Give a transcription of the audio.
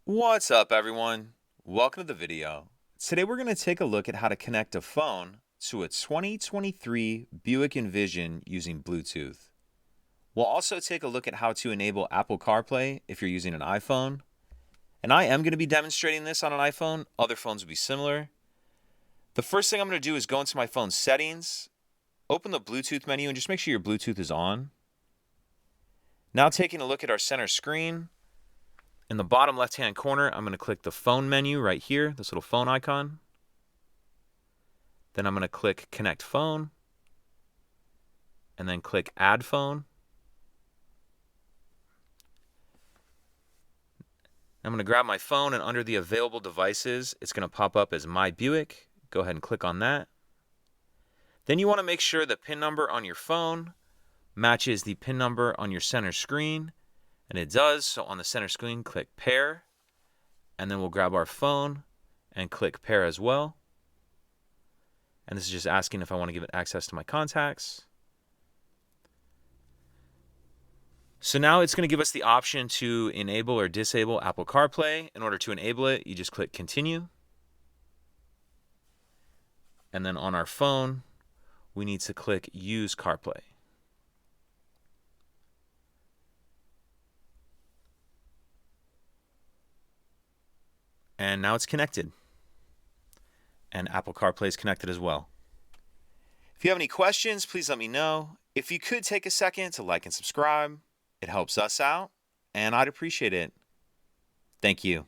What's up, everyone? Welcome to the video. Today we're going to take a look at how to connect a phone to a 2023 Buick Envision using Bluetooth. We'll also take a look at how to enable Apple CarPlay if you're using an iPhone. And I am going to be demonstrating this on an iPhone. Other phones will be similar. The first thing I'm going to do is go into my phone's settings, open the Bluetooth menu, and just make sure your Bluetooth is on. Now taking a look at our center screen, in the bottom left-hand corner, I'm going to click the phone menu right here, this little phone icon. Then I'm going to click Connect Phone, and then click Add Phone. I'm going to grab my phone, and under the available devices, it's going to pop up as My Buick. Go ahead and click on that. Then you want to make sure the PIN number on your phone matches the PIN number on your center screen, and it does. So on the center screen, click Pair, and then we'll grab our phone and click Pair as well. And this is just asking if I want to give it access to my contacts. So now it's going to give us the option to enable or disable Apple CarPlay. In order to enable it, you just click Continue. And then on our phone, we need to click Use CarPlay. And now it's connected. And Apple CarPlay is connected as well. If you have any questions, please let me know. If you could take a second to like and subscribe, it helps us out, and I'd appreciate it. Thank you.